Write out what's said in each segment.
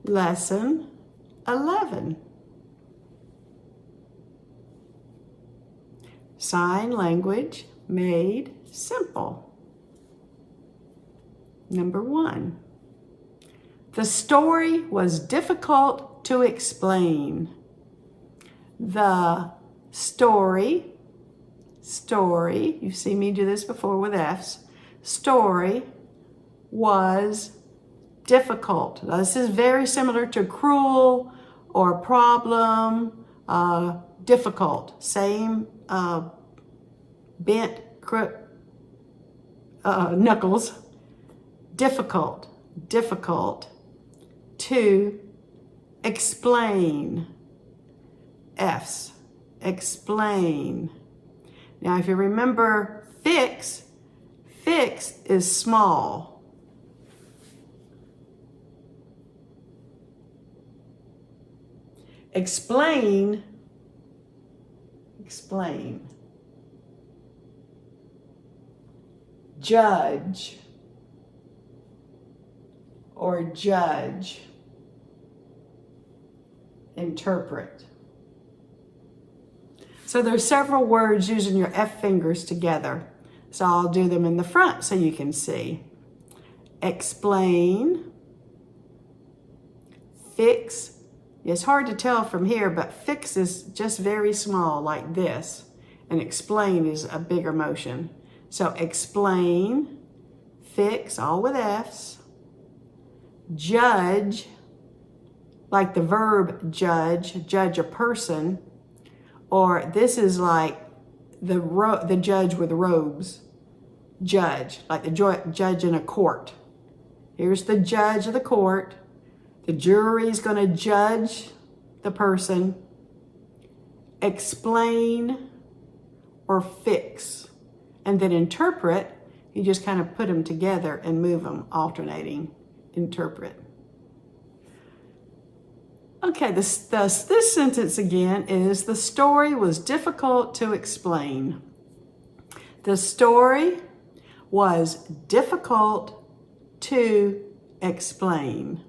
Lesson 11. Sign language made simple. Number 1. The story was difficult to explain. The story, you see me do this before with F's, story was difficult. Now, this is very similar to cruel or problem, difficult. Same bent knuckles. Difficult to explain. F's, explain. Now, if you remember fix is small. Explain. Judge or judge. Interpret. So there's several words using your F fingers together. So I'll do them in the front so you can see. Explain. Fix. It's hard to tell from here, but fix is just very small like this. And explain is a bigger motion. So explain, fix, all with F's. Judge, like the verb judge a person. Or this is like the judge with robes. Judge, like the judge in a court. Here's the judge of the court. The jury is going to judge the person. Explain or fix. And then interpret, you just kind of put them together and move them, alternating. Interpret. Okay, this sentence again is, the story was difficult to explain. The story was difficult to explain.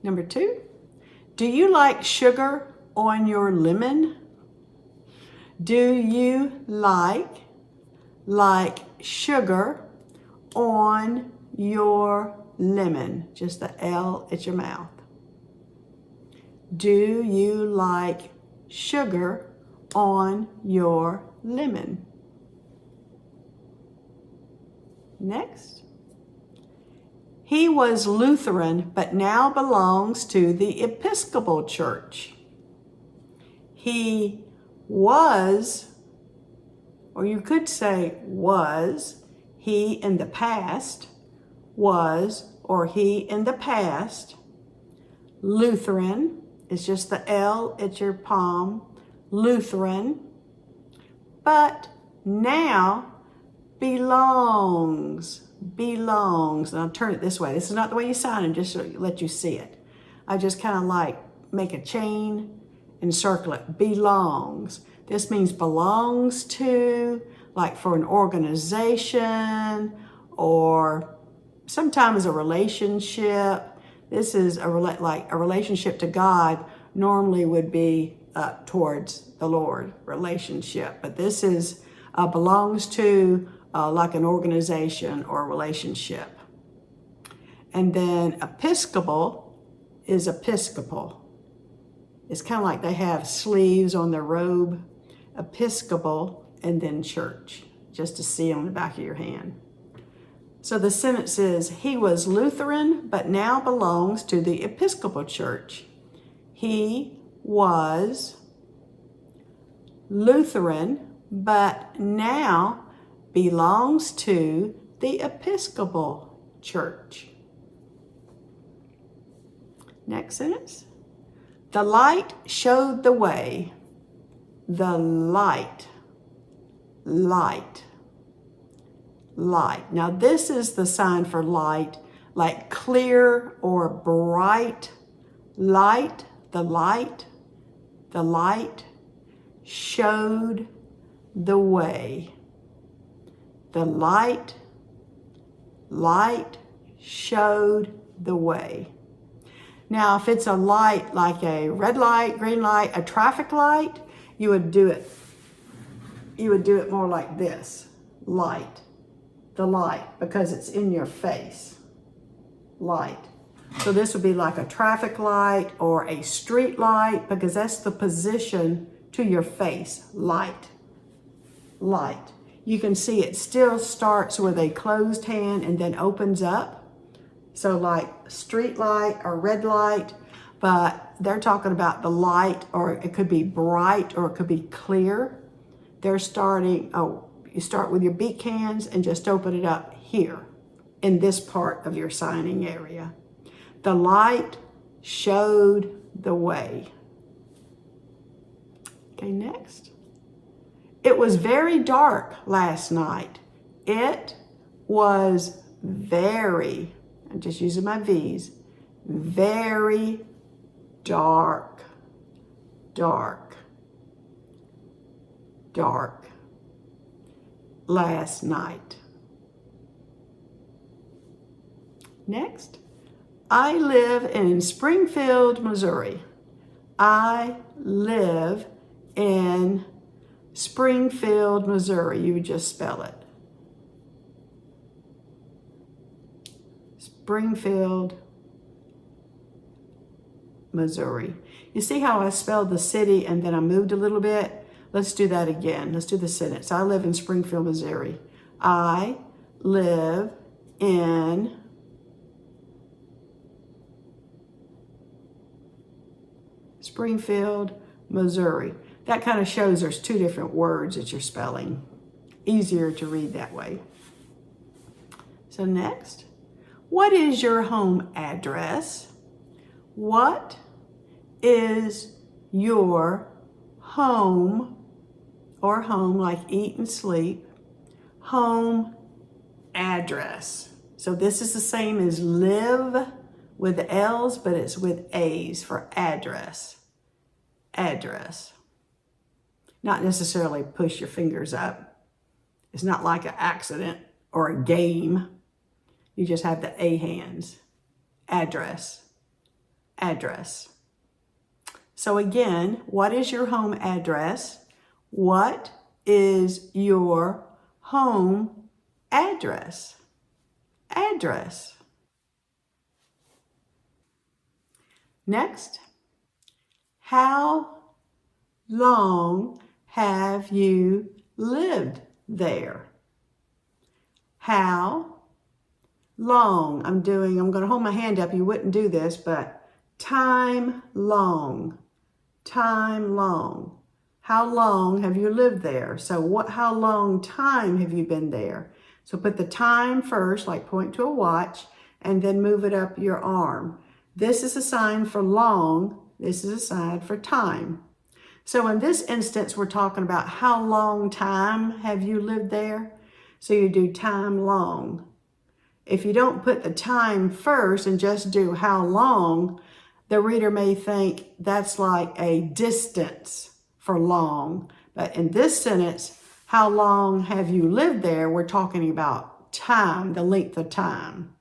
Number 2, do you like sugar on your lemon? Do you like sugar on your lemon? Just the L at your mouth. Do you like sugar on your lemon? Next. He was Lutheran, but now belongs to the Episcopal Church. He was, or you could say was, he in the past, was, or he in the past. Lutheran is just the L at your palm. Lutheran. But now belongs. And I'll turn it this way. This is not the way you sign it, just to let you see it. I just kind of like make a chain and circle it. Belongs. This means belongs to, like for an organization or sometimes a relationship. This is like a relationship to God normally would be towards the Lord, relationship. But this is belongs to like an organization or a relationship. And then Episcopal is Episcopal. It's kind of like they have sleeves on their robe. Episcopal and then church, just to see on the back of your hand. So the sentence is, he was Lutheran, but now belongs to the Episcopal Church. He was Lutheran, but now belongs to the Episcopal Church. Next sentence. The light showed the way. The light. Now this is the sign for light, like clear or bright. Light, the light showed the way. The light showed the way. Now, if it's a light like a red light, green light, a traffic light, you would do it more like this. Light. The light, because it's in your face. Light. So this would be like a traffic light or a street light, because that's the position to your face. Light. Light. You can see it still starts with a closed hand and then opens up. So like street light or red light, but they're talking about the light, or it could be bright or it could be clear. They're starting, you start with your beak hands and just open it up here in this part of your signing area. The light showed the way. Okay, next. It was very dark last night. It was very, I'm just using my V's, very dark, dark, dark last night. Next, I live in Springfield, Missouri. I live in Springfield, Missouri. You would just spell it. Springfield, Missouri. You see how I spelled the city and then I moved a little bit? Let's do that again. Let's do the sentence. I live in Springfield, Missouri. I live in Springfield, Missouri. That kind of shows there's two different words that you're spelling. Easier to read that way. So next. What is your home address? What is your home, or home like eat and sleep, home address? So this is the same as live with L's, but it's with A's for address. Address. Not necessarily push your fingers up. It's not like an accident or a game. You just have the A hands. Address. Address. So again, what is your home address? What is your home address? Address. Next, how long have you lived there? How long? I'm going to hold my hand up. You wouldn't do this, but time long. Time long. How long have you lived there? So how long time have you been there? So put the time first, like point to a watch, and then move it up your arm. This is a sign for long. This is a sign for time. So in this instance, we're talking about how long time have you lived there? So you do time long. If you don't put the time first and just do how long, the reader may think that's like a distance for long. But in this sentence, how long have you lived there? We're talking about time, the length of time.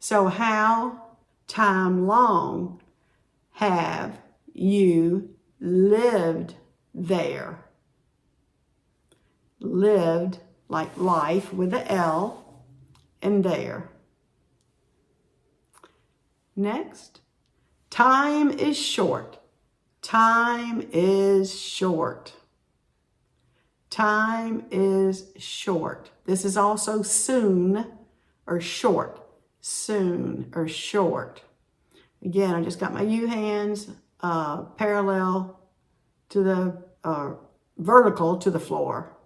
So how time long have you lived there? Lived like life with the L and there. Next, time is short. Time is short. Time is short. This is also soon or short. Soon or short. Again, I just got my U hands parallel to the vertical to the floor.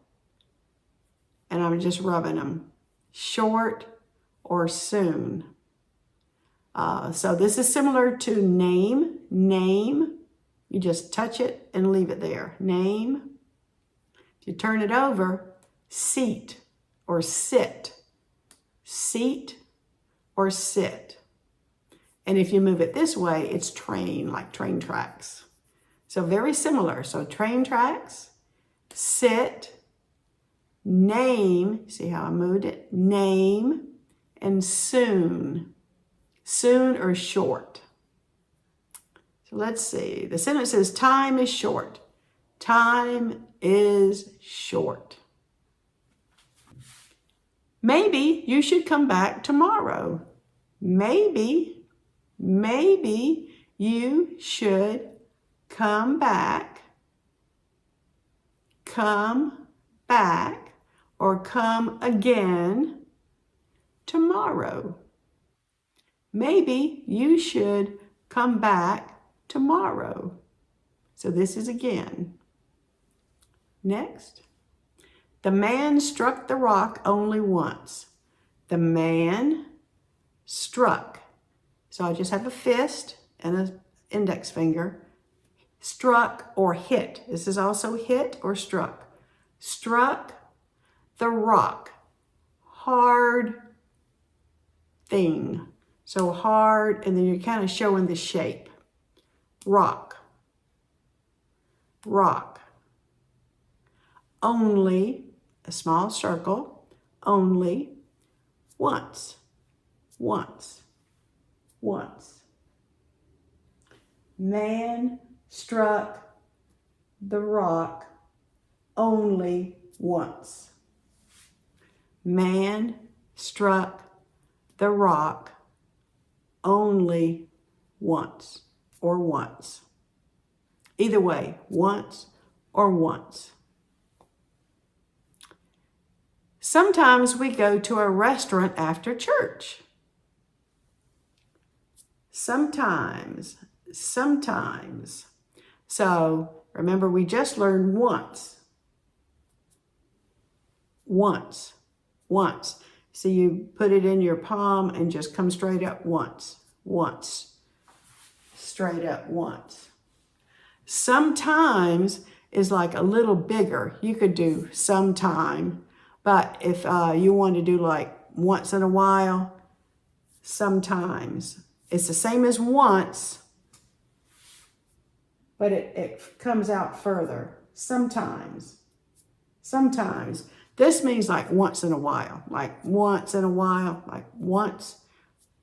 And I'm just rubbing them. Short or soon. So this is similar to name. Name. You just touch it and leave it there. Name. If you turn it over, seat or sit. Seat or sit. And if you move it this way, it's train, like train tracks. So very similar. So train tracks, sit, name, see how I moved it? Name, and soon. soon or short. So let's see. The sentence says, time is short. Time is short. Maybe you should come back tomorrow. Maybe you should come back, or come again tomorrow. Maybe you should come back tomorrow. So this is again. Next. The man struck the rock only once. The man struck. So I just have a fist and an index finger. Struck or hit. This is also hit or struck. Struck the rock. Hard thing. So hard, and then you're kind of showing the shape. Rock. Rock. Only, a small circle, only, once, once, once. Man struck the rock only once. Man struck the rock only once, or once. Either way, once or once. Sometimes we go to a restaurant after church. Sometimes. So remember, we just learned once. Once. So you put it in your palm and just come straight up once. Straight up once. Sometimes is like a little bigger. You could do sometime. But if you want to do like once in a while, sometimes. It's the same as once, but it comes out further. Sometimes. This means like once in a while, like once,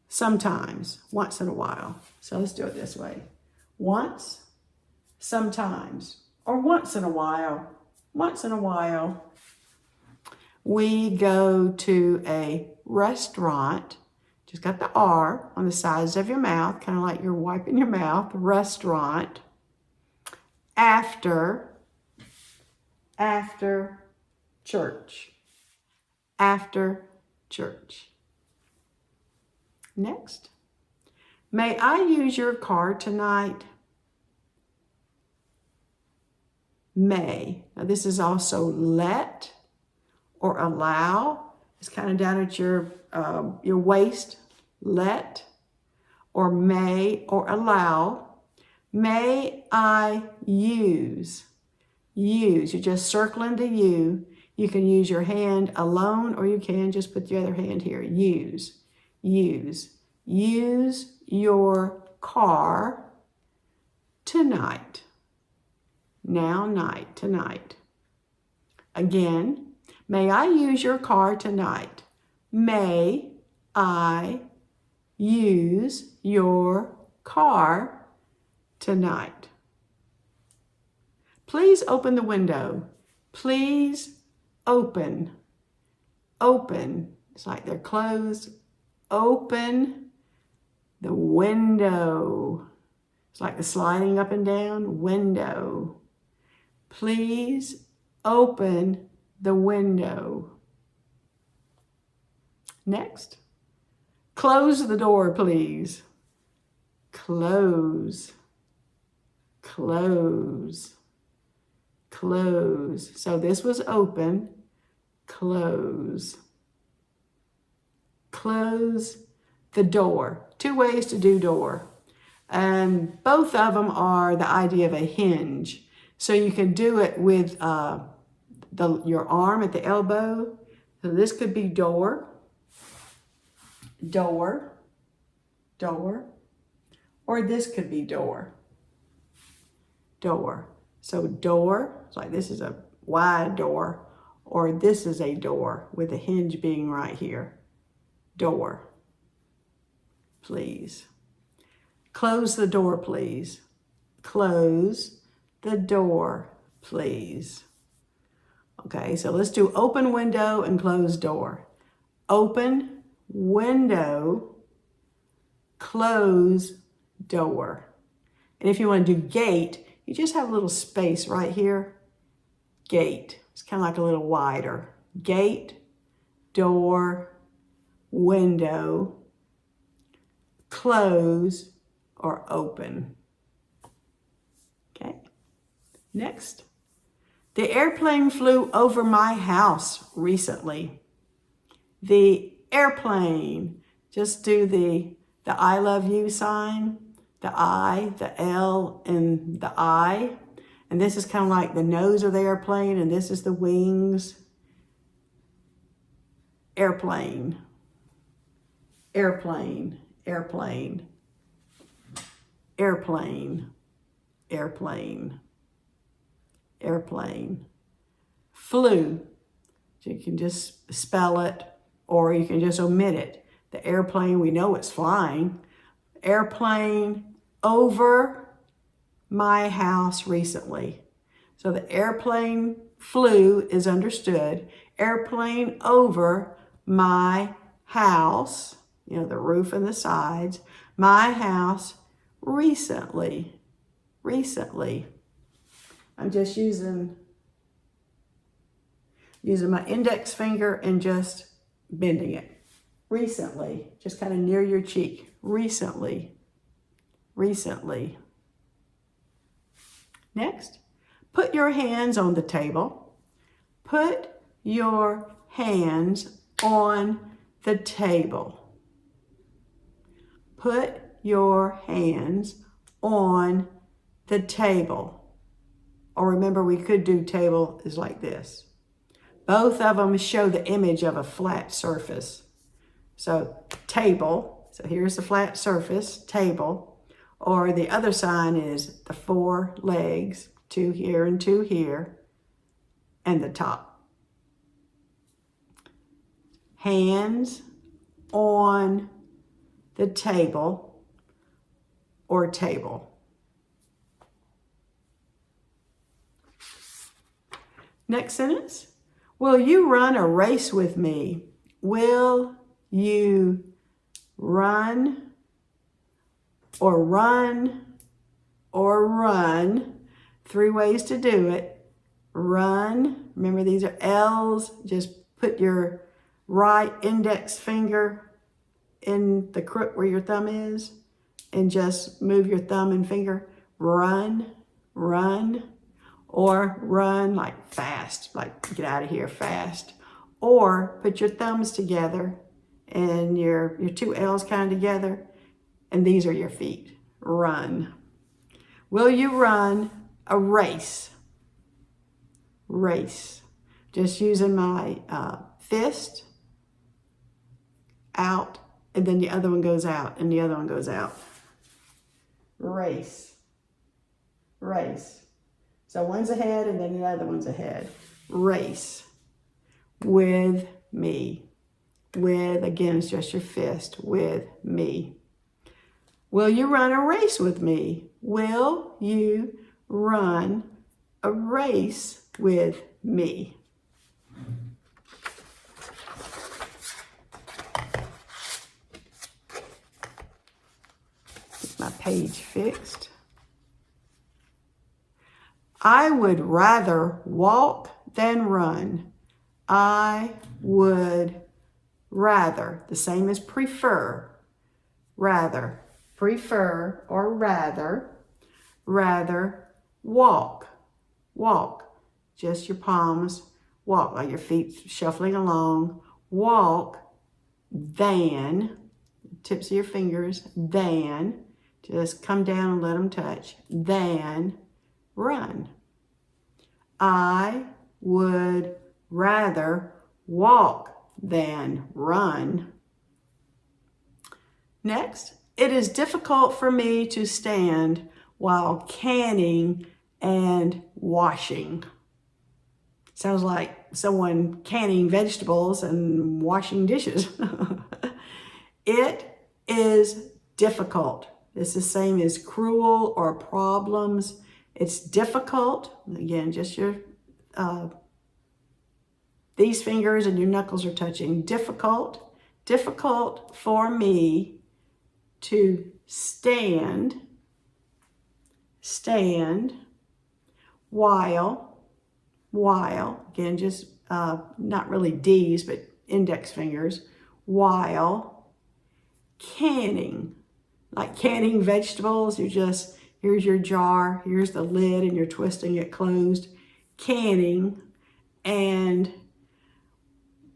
sometimes, once in a while. So let's do it this way. Once, sometimes, or once in a while. We go to a restaurant, just got the R on the sides of your mouth, kind of like you're wiping your mouth, restaurant, after church. Next. May I use your car tonight? May. Now this is also let or allow. It's kind of down at your waist. Let or may or allow. May I use? Use. You're just circling the U. You can use your hand alone, or you can just put the other hand here. Use. Use your car tonight. Now, night, tonight. Again, may I use your car tonight? May I use your car tonight? Please open the window. Please open. It's like they're closed. Open the window. It's like the sliding up and down. Window. Please open the window. Next. Close the door, please. Close. So this was open. Close. Close the door. Two ways to do door. And both of them are the idea of a hinge. So you can do it with your arm at the elbow. So this could be door. Or this could be door. So door, it's like this is a wide door, or this is a door with a hinge being right here. Door. please. Close the door, please. Close the door, please. Okay, so let's do open window and close door. Open window, close door. And if you want to do gate, you just have a little space right here. Gate. It's kind of like a little wider. Gate, door, window, close, or open. Okay. Next. The airplane flew over my house recently. The airplane. Just do the I love you sign. The I, the L, and the I. And this is kind of like the nose of the airplane, and this is the wings. Airplane. Airplane. Airplane. Airplane. Airplane. Airplane. Flew. So you can just spell it, or you can just omit it. The airplane, we know it's flying. Airplane over my house recently. So the airplane flew is understood. Airplane over my house, you know, the roof and the sides. My house recently. Recently. I'm just using my index finger and just bending it. Recently, just kind of near your cheek. Recently. Recently. Next, put your hands on the table. Put your hands on the table. Put your hands on the table. Or remember, we could do table is like this. Both of them show the image of a flat surface. So table, so here's the flat surface, table. Or the other sign is the 4 legs, 2 here and 2 here, and the top. Hands on the table or table. Next sentence. Will you run a race with me? Will you run or run or run? 3 ways to do it. Run. Remember, these are L's. Just put your right index finger in the crook where your thumb is and just move your thumb and finger. Run, run, or run like fast, like get out of here fast. Or put your thumbs together and your 2 L's kind of together, and these are your feet. Run. Will you run a race? Race. Just using my fist out, and then the other one goes out, and the other one goes out. Race. Race. So one's ahead, and then the other one's ahead. Race. With me. With, again, it's just your fist. With me. Will you run a race with me? Will you run a race with me? Get my page fixed. I would rather walk than run. I would rather, the same as prefer, rather. Prefer or rather walk, just your palms, walk like your feet shuffling along, walk than, tips of your fingers, than, just come down and let them touch, than run. I would rather walk than run. Next. It is difficult for me to stand while canning and washing. Sounds like someone canning vegetables and washing dishes. It is difficult. It's the same as cruel or problems. It's difficult. Again, just your, these fingers and your knuckles are touching. Difficult for me to stand, while, again, just not really D's, but index fingers, while canning, like canning vegetables. You just, here's your jar, here's the lid, and you're twisting it closed, canning. And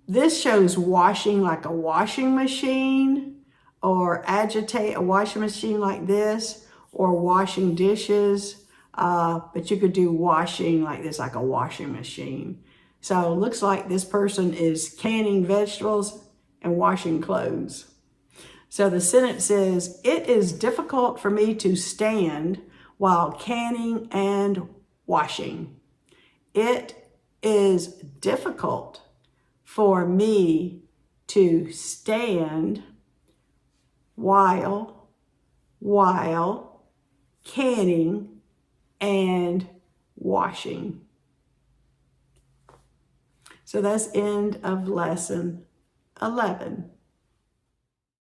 this shows washing, like a washing machine, or agitate a washing machine like this, or washing dishes. But you could do washing like this, like a washing machine. So it looks like this person is canning vegetables and washing clothes. So the sentence is, it is difficult for me to stand while canning and washing. It is difficult for me to stand while canning and washing. So that's end of lesson 11.